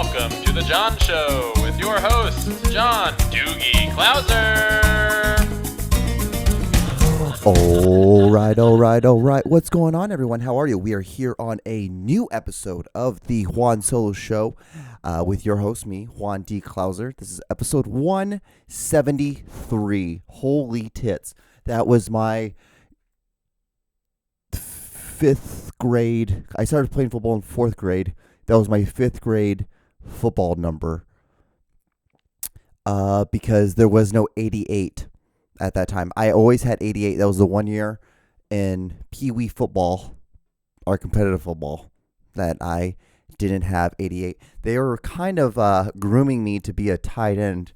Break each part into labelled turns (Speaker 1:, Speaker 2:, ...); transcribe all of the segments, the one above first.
Speaker 1: Welcome to the John Show with your hosts, John Doogie Clouser.
Speaker 2: All right. What's going on, everyone? How are you? We are here on a new episode of the Juan Solo Show with your host, me, Juan D. Clouser. This is episode 173. Holy tits. That was my fifth grade. I started playing football in fourth grade. That was my fifth grade football number because there was no 88 at that time. I always had 88. That was the 1 year in Pee Wee football or competitive football that I didn't have 88. They were kind of grooming me to be a tight end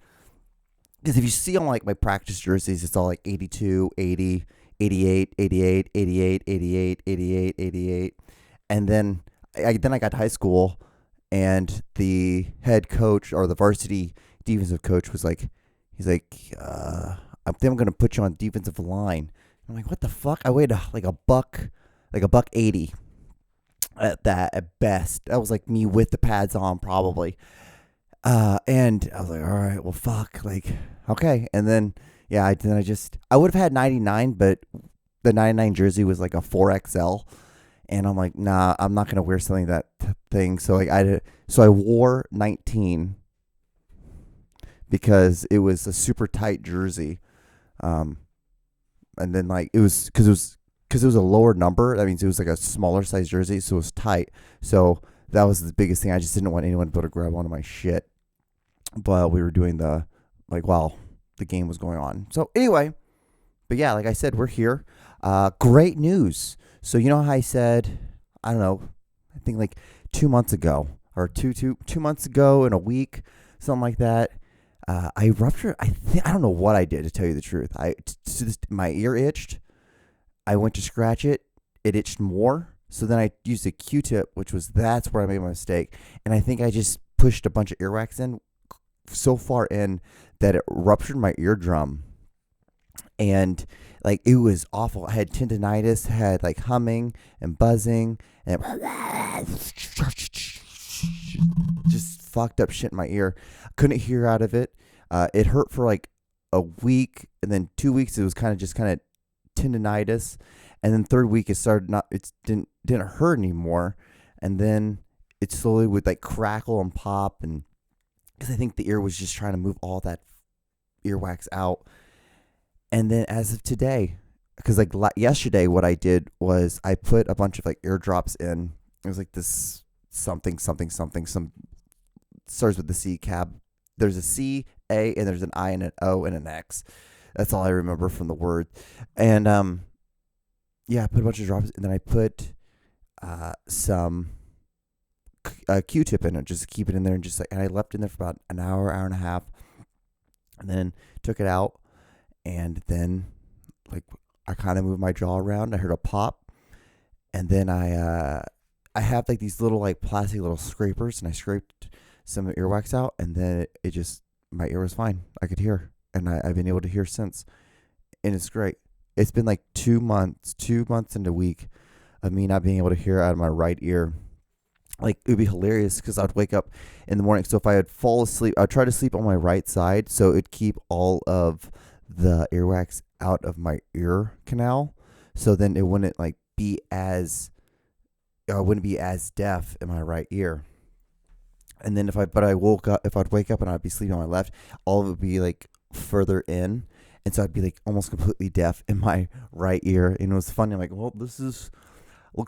Speaker 2: because if you see on like my practice jerseys, it's all like 82, 80, 88, 88, 88, 88, 88, 88. And then I got to high school, and the head coach or the varsity defensive coach was like, he's like, I think I'm going to put you on defensive line. I'm like, what the fuck? I weighed like a buck 80 at best. That was like me with the pads on probably. And I was like, all right, well, fuck. Like, okay. And then, yeah, I would have had 99, but the 99 jersey was like a 4XL. And I'm like, nah, I'm not going to wear something that thing. So like I wore 19 because it was a super tight jersey. And then like it was because it was a lower number. That means it was like a smaller size jersey, so it was tight. So that was the biggest thing. I just didn't want anyone to be able to grab onto my shit while we were doing while the game was going on. So anyway, but yeah, like I said, we're here. Great news. So you know how I said, I don't know, I think like 2 months ago or two months ago in a week, something like that. I ruptured. I don't know what I did, to tell you the truth. My ear itched. I went to scratch it. It itched more. So then I used a Q-tip, that's where I made my mistake. And I think I just pushed a bunch of earwax in so far in that it ruptured my eardrum. And like it was awful. I had tendinitis, had like humming and buzzing, and just fucked up shit in my ear. Couldn't hear out of it. It hurt for like a week, and then 2 weeks it was kind of tendinitis, and then third week it didn't hurt anymore, and then it slowly would like crackle and pop, and because I think the ear was just trying to move all that earwax out. And then as of today, because like yesterday, what I did was I put a bunch of like eardrops in. It was like this something, some starts with the C cab. There's a C, A, and there's an I and an O and an X. That's all I remember from the word. And yeah, I put a bunch of drops, and then I put some Q-tip in it, just to keep it in there, and I left it in there for about an hour and a half, and then took it out. And then, like, I kind of moved my jaw around. I heard a pop, and then I have like these little like plastic little scrapers, and I scraped some earwax out, and then my ear was fine. I could hear, and I've been able to hear since, and it's great. It's been like 2 months and a week of me not being able to hear out of my right ear. Like, it would be hilarious because I'd wake up in the morning. So if I would fall asleep, I'd try to sleep on my right side, so it'd keep all of the earwax out of my ear canal, so then it wouldn't like be as I wouldn't be as deaf in my right ear. And then if I'd wake up and I'd be sleeping on my left, all of it would be like further in, and so I'd be like almost completely deaf in my right ear. And it was funny. I'm like, well, looks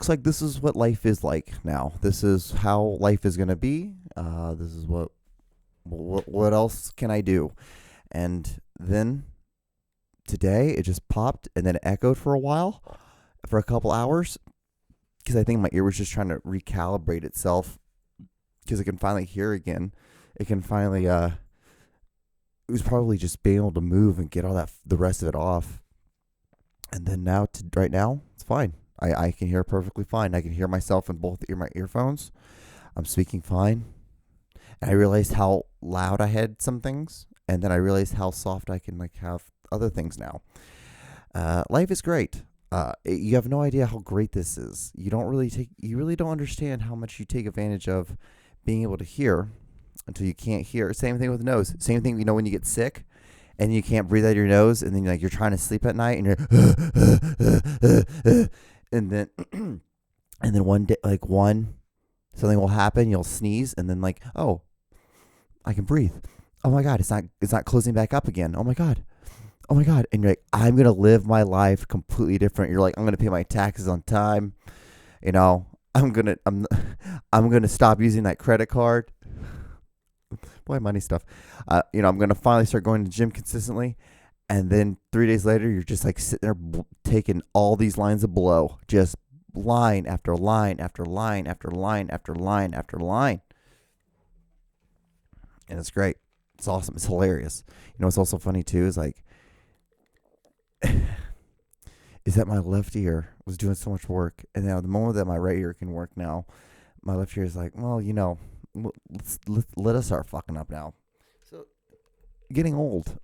Speaker 2: like this is what life is like now. This is how life is gonna be. This is what else can I do? And then today it just popped, and then it echoed for a couple hours, because I think my ear was just trying to recalibrate itself, because it can finally hear again. It can finally it was probably just being able to move and get all the rest of it off. And then right now it's fine. I can hear perfectly fine. I can hear myself in both my earphones. I'm speaking fine. And I realized how loud I had some things, and then I realized how soft I can like have other things now. Life is great. You have no idea how great this is. You really don't understand how much you take advantage of being able to hear. until you can't hear. Same thing with nose. Same thing, when you get sick and you can't breathe out your nose, and then you're trying to sleep at night and you're and then and then one day, something will happen, you'll sneeze, and then oh, I can breathe. Oh my God, it's not closing back up again. Oh my God. And you're like, I'm going to live my life completely different. You're like, I'm going to pay my taxes on time. I'm going to stop using that credit card. Boy, money stuff. I'm going to finally start going to the gym consistently. And then 3 days later, you're just sitting there taking all these lines of blow, just line after line after line after line after line after line. And it's great. It's awesome. It's hilarious. What's also funny too is is that my left ear was doing so much work, and now the moment that my right ear can work now, my left ear is let us start fucking up now. So, getting old.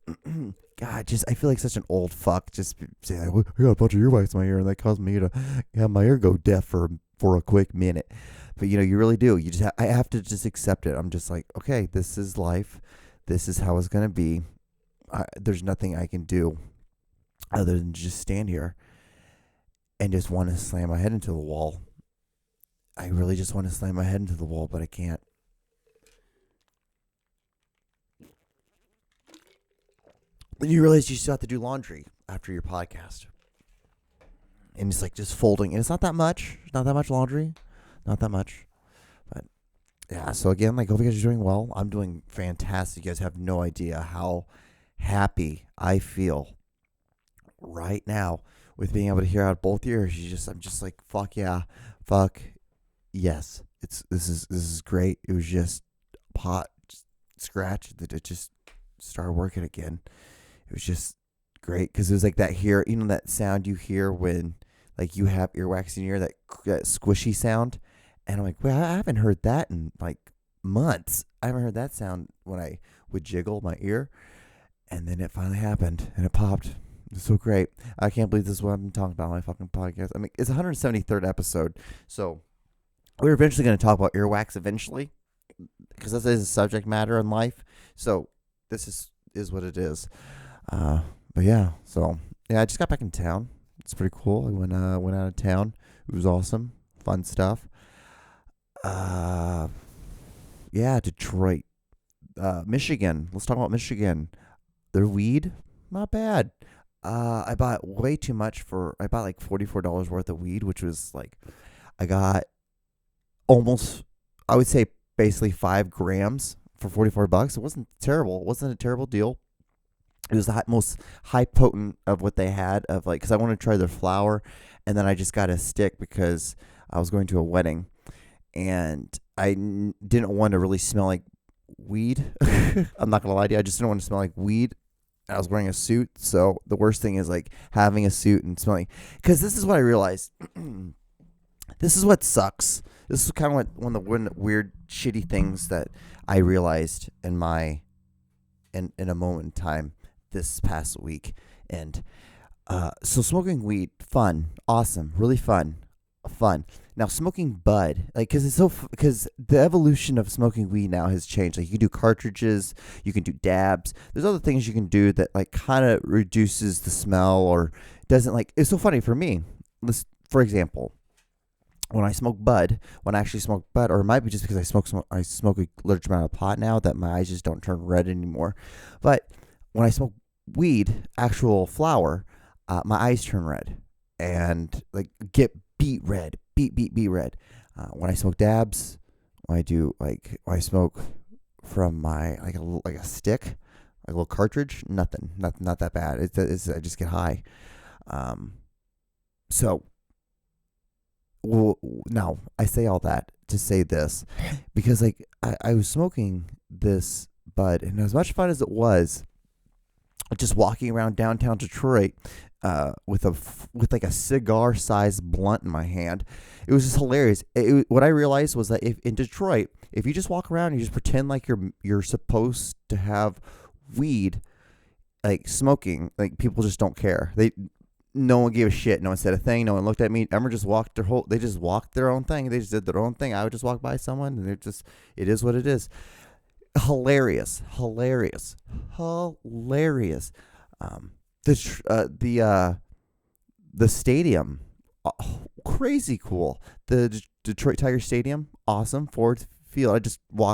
Speaker 2: God, I feel like such an old fuck. Just saying, I got a bunch of earwax in my ear, and that caused me to have my ear go deaf for a quick minute. But you really do. I have to just accept it. I'm just like, okay, this is life. This is how it's gonna be. There's nothing I can do other than just stand here and just want to slam my head into the wall. I really just want to slam my head into the wall, but I can't. You realize you still have to do laundry after your podcast. And it's just folding. And it's not that much. Not that much laundry. Not that much. But yeah, so again, hope you guys are doing well. I'm doing fantastic. You guys have no idea how happy I feel right now with being able to hear out both ears. I'm just like, fuck yeah, fuck yes. This is great. It was just pot scratch that it just started working again. It was just great because it was that that sound you hear when you have earwax in your ear, that squishy sound. And I'm like, well, I haven't heard that in months. I haven't heard that sound when I would jiggle my ear. And then it finally happened and it popped. It's so great. I can't believe this is what I've been talking about on my fucking podcast. I mean, it's 173rd episode. So we're eventually going to talk about earwax eventually, because this is a subject matter in life. So this is what it is. But yeah, so yeah, I just got back in town. It's pretty cool. I went out of town. It was awesome. Fun stuff. Yeah, Detroit. Michigan. Let's talk about Michigan. Their weed, not bad. I bought way too much I bought $44 worth of weed, which was I got almost, I would say basically 5 grams for $44. It wasn't terrible. It wasn't a terrible deal. It was the most high potent of what they had because I wanted to try their flower, and then I just got a stick because I was going to a wedding, and I didn't want to really smell like weed. I'm not going to lie to you. I just didn't want to smell like weed. I was wearing a suit, so the worst thing is having a suit and smelling. Because this is what I realized. This is what sucks. This is kind of one of the weird, shitty things that I realized in a moment in time this past week. And so smoking weed, fun, awesome, really fun. Now smoking bud, because the evolution of smoking weed now has changed. You can do cartridges, you can do dabs. There's other things you can do that kind of reduces the smell or doesn't It's so funny for me. For example, when I actually smoke bud, or it might be just because I smoke a large amount of pot now that my eyes just don't turn red anymore. But when I smoke weed, actual flower, my eyes turn red and get beet red. When I smoke dabs, when I smoke from my a stick, a little cartridge, not that bad. It's I just get high. Now I say all that to say this because I was smoking this bud, and as much fun as it was, just walking around downtown Detroit with a cigar sized blunt in my hand. It was just hilarious. What I realized was that if in Detroit, if you just walk around and you just pretend like you're supposed to have weed, smoking, people just don't care. No one gave a shit. No one said a thing. No one looked at me. Everyone just they just walked their own thing. They just did their own thing. I would just walk by someone, and it is what it is. hilarious. The stadium, crazy cool. The Detroit Tiger Stadium, awesome. Ford Field.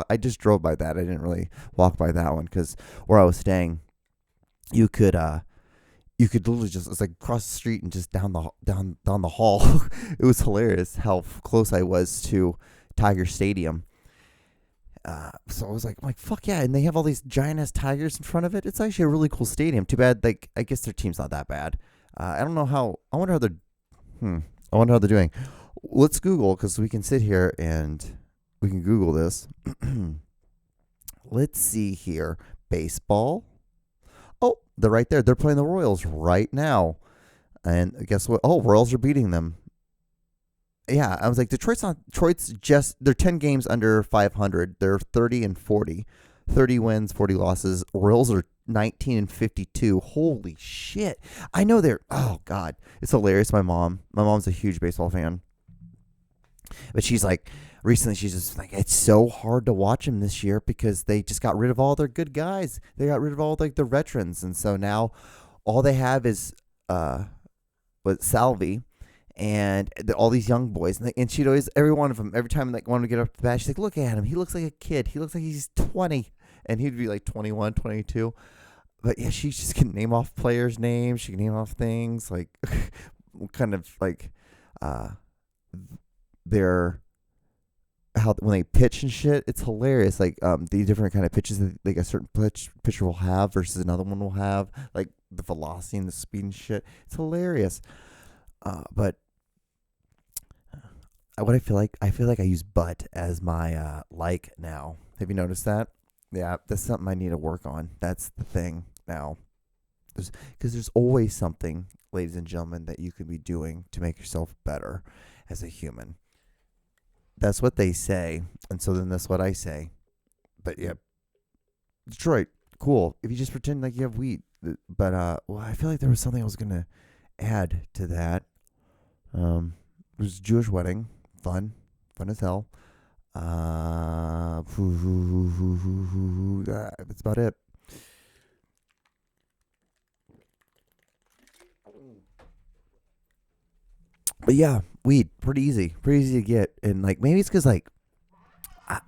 Speaker 2: I just drove by that. I didn't really walk by that one because where I was staying, you could literally just, it's like across the street and just down the hall. It was hilarious how close I was to Tiger Stadium. So I was like, fuck yeah. And they have all these giant ass tigers in front of it. It's actually a really cool stadium. Too bad, like, I guess their team's not that bad. I don't know how, I wonder how they're doing. Let's Google, because we can sit here and we can Google this. Let's see here. Baseball. Oh, they're right there. They're playing the Royals right now. And guess what? Oh, Royals are beating them. Yeah, I was like, Detroit's just, they're 10 games under 500. They're 30 and 40. 30 wins, 40 losses. Royals are 19 and 52. Holy shit. I know oh God. It's hilarious. My mom's a huge baseball fan. But she's like, recently she's just like, it's so hard to watch them this year because they just got rid of all their good guys. They got rid of all like the veterans. And so now all they have is Salvi and all these young boys. And she'd always, every one of them, every time like wanted to get up to the bat, she's like, look at him. He looks like a kid. He looks like he's 20. And he'd be like 21, 22. But yeah, she just can name off players' names. She can name off things like kind of like their how when they pitch and shit. It's hilarious. Like the different kind of pitches that like a certain pitcher will have versus another one will have, like the velocity and the speed and shit. It's hilarious. But what I feel like I use butt as my like now. Have you noticed that? Yeah, that's something I need to work on. That's the thing now. Because there's always something, ladies and gentlemen, that you could be doing to make yourself better as a human. That's what they say, and so then that's what I say. But yeah, Detroit, cool. If you just pretend like you have weed. But well, I feel like there was something I was gonna add to that. It was a Jewish wedding, fun as hell. That's about it. But yeah, weed, pretty easy to get. And like, maybe it's because like,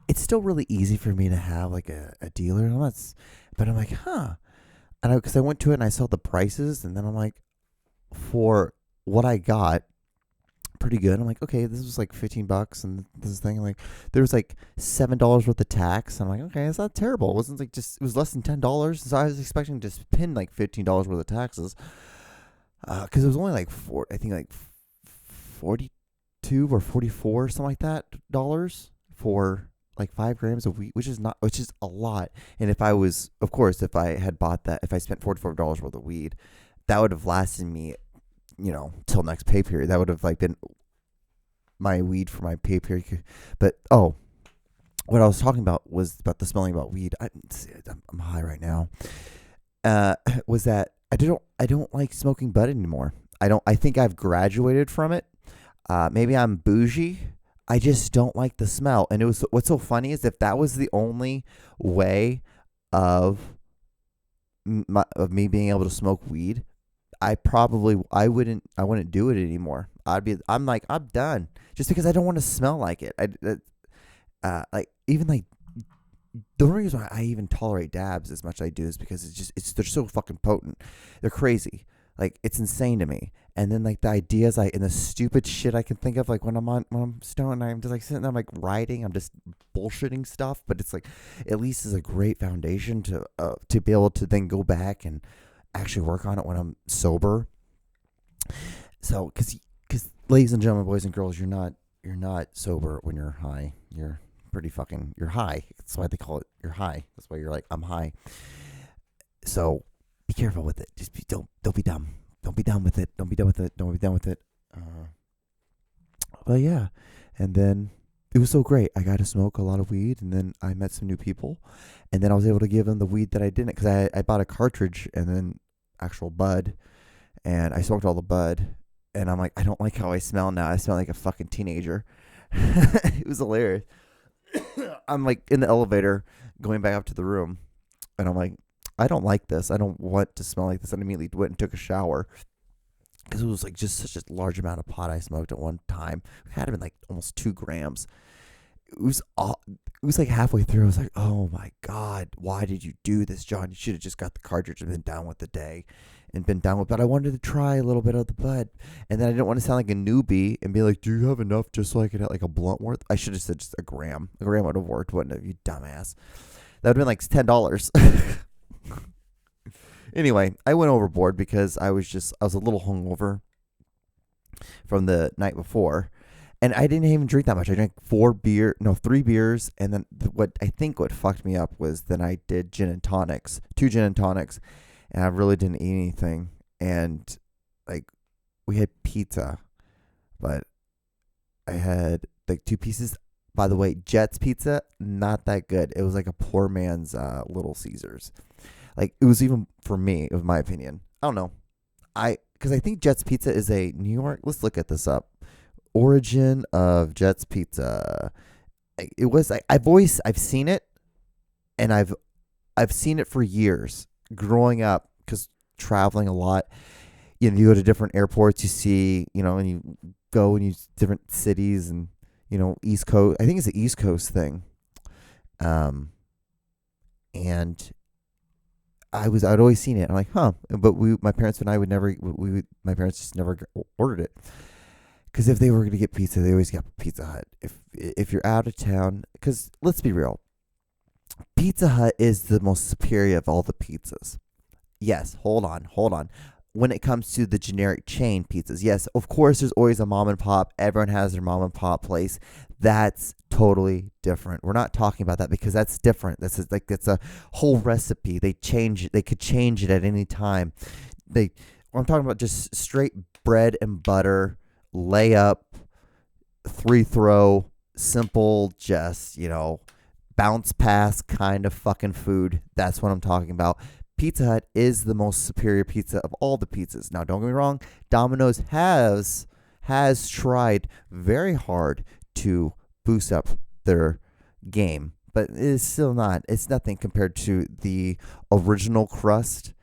Speaker 2: it's still really easy for me to have like a dealer. But I'm like, huh. And because I went to it and I saw the prices, and then I'm like, for what I got, pretty good. I'm like, okay, this was like $15, and this thing, like, there was like $7 worth of tax. I'm like, okay, it's not terrible. It wasn't like it was less than $10. So I was expecting to spend like $15 worth of taxes, because it was only like I think like 42 or 44, something like that, dollars for like 5 grams of weed, which is a lot. And if I had bought that, if I spent $44 worth of weed, that would have lasted me, till next pay period. That would have like been my weed for my pay period. But what I was talking about was about the smelling about weed. I'm high right now. Was that I don't like smoking bud anymore. I think I've graduated from it. Maybe I'm bougie. I just don't like the smell. And what's so funny is if that was the only way of me being able to smoke weed, I wouldn't do it anymore. I'm done, just because I don't want to smell like it. Like even like the only reason why I even tolerate dabs as much as I do is because they're so fucking potent. They're crazy. Like, it's insane to me. And then like the ideas and the stupid shit I can think of, like when I'm stoned, I'm just like sitting there, I'm like writing, I'm just bullshitting stuff. But it's like, at least is a great foundation to be able to then go back and actually work on it when I'm sober. So, because ladies and gentlemen, boys and girls, you're not sober when you're high. You're high. That's why they call it you're high. That's why you're like, I'm high. So be careful with it. Just don't be dumb. Don't be done with it. Don't be done with it. Don't be done with it. But yeah, and then it was so great. I got to smoke a lot of weed, and then I met some new people, and then I was able to give them the weed that I didn't, because I bought a cartridge and then actual bud, and I smoked all the bud, and I'm like, I don't like how I smell now. I smell like a fucking teenager. It was hilarious. I'm like in the elevator going back up to the room, and I'm like, I don't like this. I don't want to smell like this. And I immediately went and took a shower because it was like just such a large amount of pot I smoked at one time. It had been like almost 2 grams. It was like halfway through. I was like, oh my God, why did you do this, John? You should have just got the cartridge and been down with the day and been down with. But I wanted to try a little bit of the bud, and then I didn't want to sound like a newbie and be like, do you have enough just so I could have like a blunt worth? I should have said just a gram. A gram would have worked, wouldn't it? You dumbass. That would have been like $10. Anyway, I went overboard because I was a little hungover from the night before. And I didn't even drink that much. I drank 3 beers. And then what fucked me up was then I did 2 gin and tonics. And I really didn't eat anything. And like we had pizza, but I had like 2 pieces. By the way, Jet's pizza, not that good. It was like a poor man's Little Caesars. Like it was even for me, in my opinion. I don't know. Because I think Jet's pizza is a New York. Let's look at this up. Origin of Jet's Pizza. It was I've seen it, and I've seen it for years growing up because traveling a lot. You go to different airports, you see, and you go and you different cities and East Coast. I think it's an East Coast thing. And I'd always seen it. I'm like, huh? But my parents and I would never. My parents just never ordered it. Because if they were going to get pizza, they always got Pizza Hut. If you're out of town, because let's be real, Pizza Hut is the most superior of all the pizzas. Yes, hold on. When it comes to the generic chain pizzas, yes, of course, there's always a mom and pop. Everyone has their mom and pop place. That's totally different. We're not talking about that because that's different. That's a whole recipe. They change it. They could change it at any time. I'm talking about just straight bread and butter. Layup, 3-throw, simple, just, bounce pass kind of fucking food. That's what I'm talking about. Pizza Hut is the most superior pizza of all the pizzas. Now, don't get me wrong. Domino's has tried very hard to boost up their game, but it is still not. It's nothing compared to the original crust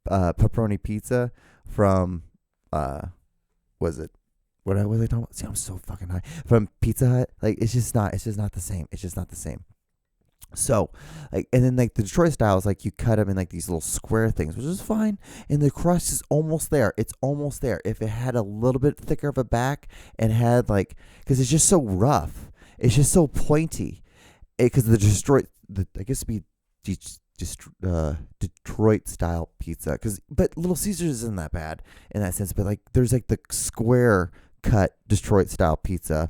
Speaker 2: pepperoni pizza from what was I talking about? See, I'm so fucking high. From Pizza Hut, like it's just not the same. It's just not the same. So, like, and then like the Detroit style is like you cut them in like these little square things, which is fine. And the crust is almost there. It's almost there. If it had a little bit thicker of a back and had like, because it's just so rough, it's just so pointy. Because I guess it'd be Detroit style pizza. But Little Caesars isn't that bad in that sense. But like, there's like the square cut Detroit style pizza,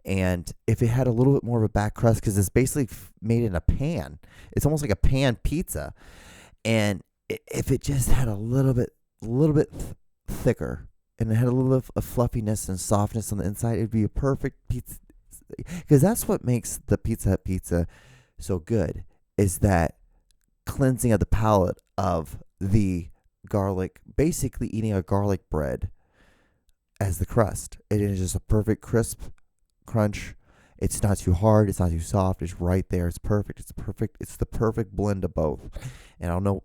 Speaker 2: and if it had a little bit more of a back crust, because it's basically made in a pan, it's almost like a pan pizza, and if it just had a little bit thicker and it had a little bit of fluffiness and softness on the inside, it'd be a perfect pizza. Because that's what makes the Pizza Hut pizza so good, is that cleansing of the palate of the garlic, basically eating a garlic bread as the crust. It is just a perfect crisp crunch. It's not too hard. It's not too soft. It's right there. It's perfect. It's perfect. It's the perfect blend of both. And I don't know,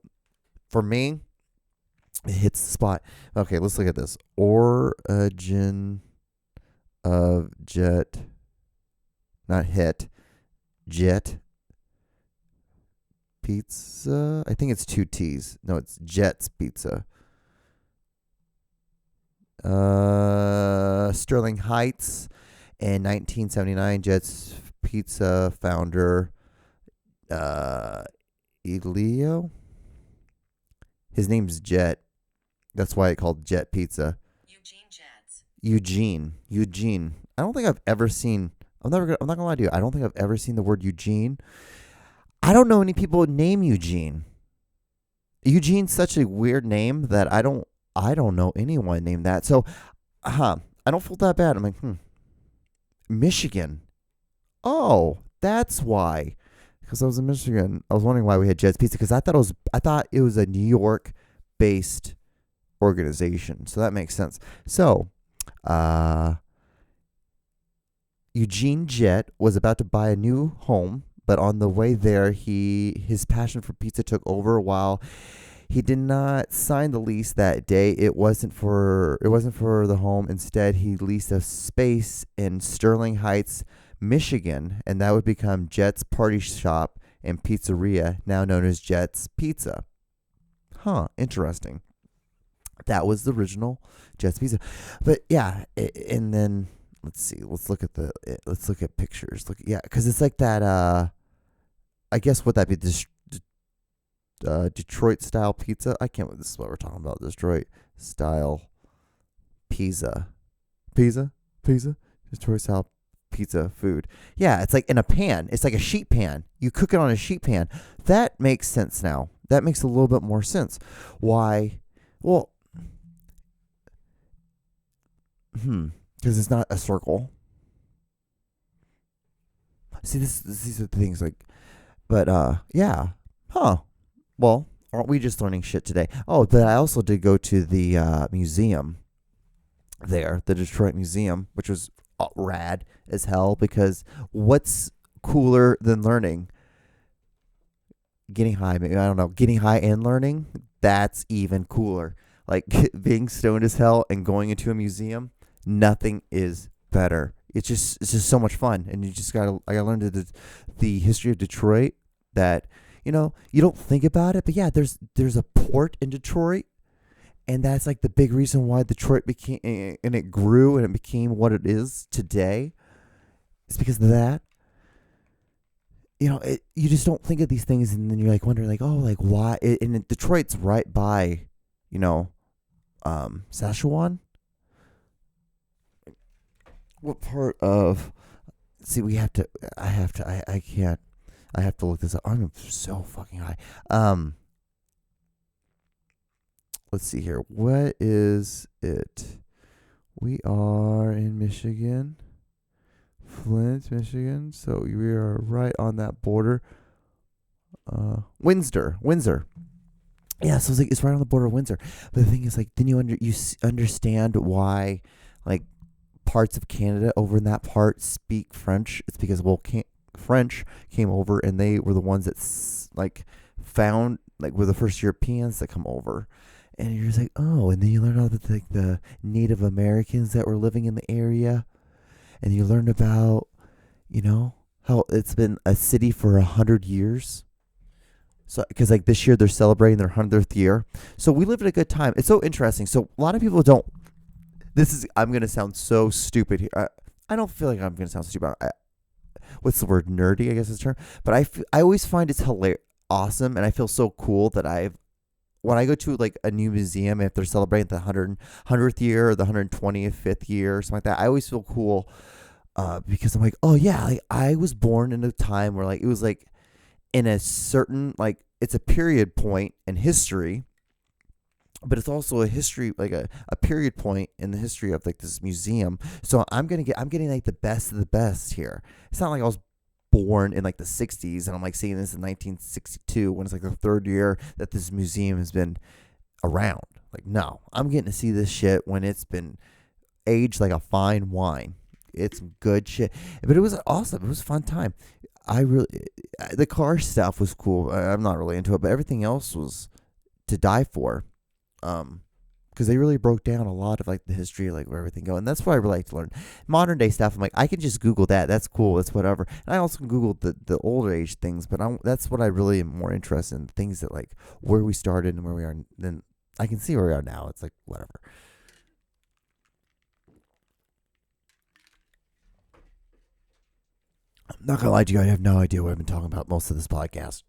Speaker 2: for me, it hits the spot. Okay, let's look at this. Origin of Jet, not hit, Jet Pizza. I think it's 2 T's. No, it's Jet's Pizza. Sterling Heights in 1979. Jet's Pizza founder, Elio. His name's Jet. That's why it's called Jet Pizza. Eugene. I don't think I've ever seen. I'm not gonna lie to you. I don't think I've ever seen the word Eugene. I don't know any people named Eugene. Eugene's such a weird name that I don't know anyone named that. So, I don't feel that bad. I'm like, Michigan. Oh, that's why. Because I was in Michigan. I was wondering why we had Jet's Pizza, because I thought it was a New York based organization. So that makes sense. So, Eugene Jett was about to buy a new home, but on the way there, his passion for pizza took over. While he did not sign the lease that day, it wasn't for the home. Instead, he leased a space in Sterling Heights, Michigan, and that would become Jett's Party Shop and Pizzeria, now known as Jett's Pizza. Huh, interesting. That was the original Jett's Pizza. But yeah, and then let's see. Let's look at pictures. Because it's like that. I guess would that be Detroit style pizza? I can't. This is what we're talking about. Detroit style pizza. Detroit style pizza food. Yeah, it's like in a pan. It's like a sheet pan. You cook it on a sheet pan. That makes sense now. That makes a little bit more sense. Why? Well, because it's not a circle. See, these are the things like, but yeah, huh? Well, aren't we just learning shit today? Oh, but I also did go to the museum there, the Detroit Museum, which was rad as hell. Because what's cooler than learning? Getting high, maybe, I don't know. Getting high and learning, that's even cooler. Like being stoned as hell and going into a museum, nothing is better. It's just so much fun, and you just gotta. I learned the history of Detroit. That you don't think about it, but yeah, there's a port in Detroit, and that's like the big reason why Detroit became, and it grew and it became what it is today. It's because of that. You just don't think of these things, and then you're like wondering, like, oh, like why? And Detroit's right by, Saskatchewan. What part of? See, I can't. I have to look this up. I'm so fucking high. Let's see here. What is it? We are in Michigan. Flint, Michigan. So we are right on that border. Windsor. Yeah, so it's right on the border of Windsor. But the thing is, like, then you understand why, like, parts of Canada over in that part speak French. It's because French came over, and they were the ones that found, like, were the first Europeans that come over. And you're just like, oh, and then you learn all the Native Americans that were living in the area. And you learn about, how it's been a city for 100 years. So, because like this year they're celebrating their 100th year. So we live at a good time. It's so interesting. So a lot of people don't. I'm going to sound so stupid here. I don't feel like I'm going to sound stupid. What's the word? Nerdy, I guess is the term. But I always find it's hilarious, awesome. And I feel so cool that when I go to like a new museum, if they're celebrating the 100th year or the 125th year or something like that, I always feel cool because I'm like, oh yeah, like I was born in a time where like it was like in a certain, like, it's a period point in history, but it's also a history, like a period point in the history of like this museum. So I'm getting like the best of the best here. It's not like I was born in like the 60s and I'm like seeing this in 1962 when it's like the third year that this museum has been around. Like, no, I'm getting to see this shit when it's been aged like a fine wine. It's good shit. But it was awesome. It was a fun time. The car stuff was cool. I'm not really into it, but everything else was to die for. Because they really broke down a lot of like the history, like where everything goes, and that's what I really like to learn. Modern day stuff, I'm like, I can just Google that. That's cool. That's whatever. And I also can Google the older age things, but that's what I really am more interested in. Things that like where we started and where we are. Then I can see where we are now. It's like whatever. I'm not gonna lie to you. I have no idea what I've been talking about most of this podcast.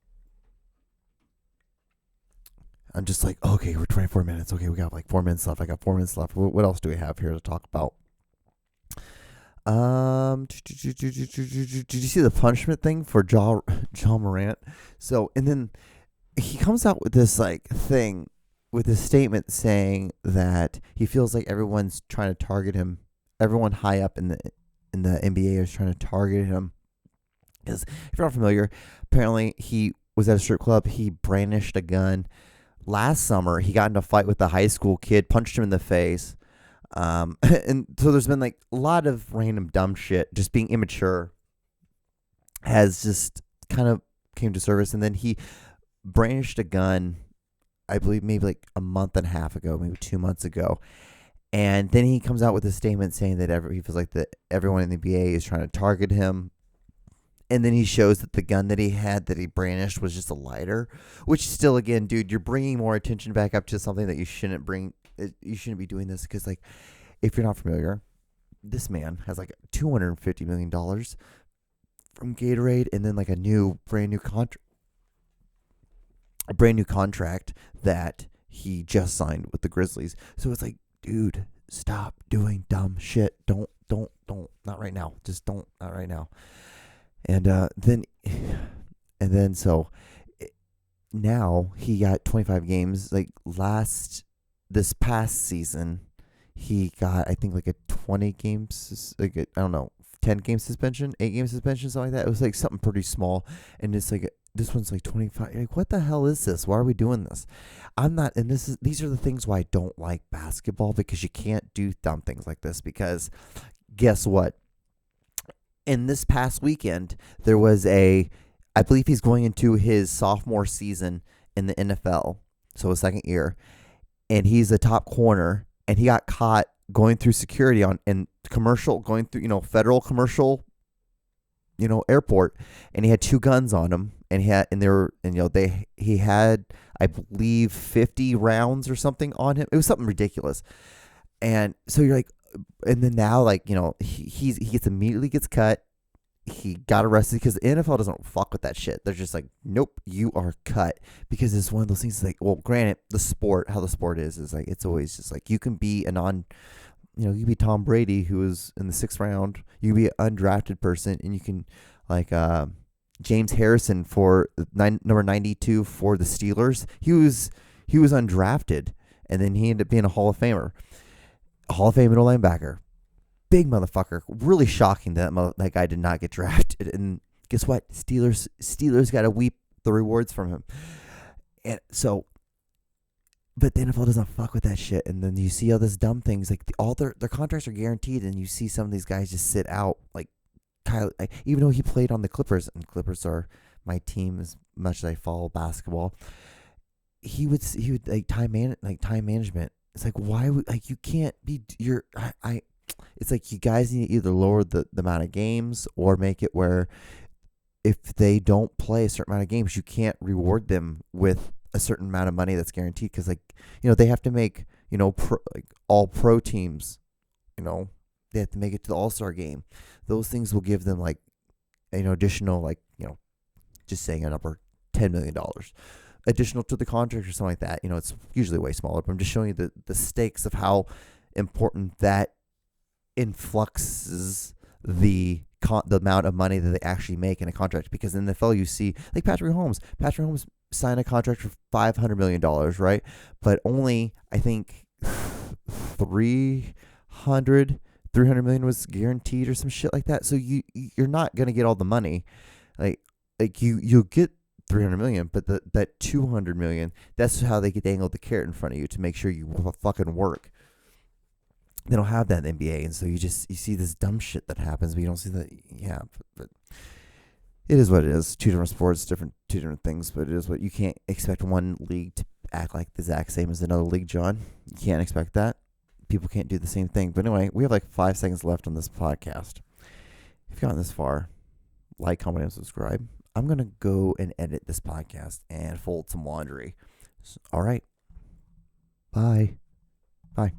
Speaker 2: I'm just like, okay, we're 24 minutes. Okay, we got like 4 minutes left. I got 4 minutes left. What else do we have here to talk about? Did you see the punishment thing for John Morant? So, and then he comes out with this like thing, with this statement saying that he feels like everyone's trying to target him. Everyone high up in the NBA is trying to target him. Because if you're not familiar, apparently he was at a strip club. He brandished a gun. Last summer, he got into a fight with a high school kid, punched him in the face. And so there's been like a lot of random dumb shit. Just being immature has just kind of came to service. And then he brandished a gun, I believe maybe like a month and a half ago, maybe 2 months ago. And then he comes out with a statement saying that he feels like that everyone in the NBA is trying to target him. And then he shows that the gun that he had that he brandished was just a lighter, which still, again, dude, you're bringing more attention back up to something that you shouldn't bring. You shouldn't be doing this because, like, if you're not familiar, this man has like $250 million from Gatorade, and then like a brand new contract that he just signed with the Grizzlies. So it's like, dude, stop doing dumb shit. Don't, not right now. Just don't, not right now. And then so now he got 25 games. Like this past season, he got, I think, like a 20 games, like I don't know, 10 game suspension, 8 game suspension, something like that. It was like something pretty small, and it's like this one's like 25. Like, what the hell is this? Why are we doing this? I'm not, and these are the things why I don't like basketball, because you can't do dumb things like this. Because guess what? In this past weekend, there was I believe he's going into his sophomore season in the NFL, so his second year, and he's a top corner, and he got caught going through security going through, federal commercial, airport, and he had 2 guns on him, and he had, I believe, 50 rounds or something on him. It was something ridiculous. And so you're like, and then now, like, he immediately gets cut. He got arrested because the NFL doesn't fuck with that shit. They're just like, nope, you are cut, because it's one of those things. Like, well, granted, how the sport is like, it's always just like, you can be you can be Tom Brady, who was in the 6th round. You can be an undrafted person, and you can, like, James Harrison for number 92 for the Steelers. He was undrafted, and then he ended up being a Hall of Famer. Hall of Fame middle linebacker. Big motherfucker. Really shocking that that guy did not get drafted. And guess what? Steelers got to weep the rewards from him. And so, but the NFL doesn't fuck with that shit. And then you see all these dumb things. Like, all their contracts are guaranteed, and you see some of these guys just sit out. Like Kyle, even though he played on the Clippers, and Clippers are my team as much as I follow basketball. He would like time management. It's like, why would, like, you can't be, it's like, you guys need to either lower the amount of games, or make it where if they don't play a certain amount of games, you can't reward them with a certain amount of money that's guaranteed. Because, like, they have to make, all pro teams, they have to make it to the All-Star game. Those things will give them, like, additional, like, just saying a number, $10 million. Additional to the contract or something like that. It's usually way smaller, but I'm just showing you the stakes of how important that influxes the amount of money that they actually make in a contract. Because in the NFL, you see, like, Patrick Mahomes signed a contract for $500 million, right? But only, I think, 300 million was guaranteed or some shit like that. So you're not going to get all the money. Like you'll get 300 million, but that 200 million, that's how they get dangled the carrot in front of you to make sure you fucking work. They don't have that in the NBA, and so you see this dumb shit that happens, but you don't see that. Yeah, but it is what it is. 2 different sports, two different things, but it is what you can't expect one league to act like the exact same as another league, John. You can't expect that. People can't do the same thing. But anyway, we have like 5 seconds left on this podcast. If you've gotten this far, like, comment, and subscribe. I'm going to go and edit this podcast and fold some laundry. All right. Bye. Bye.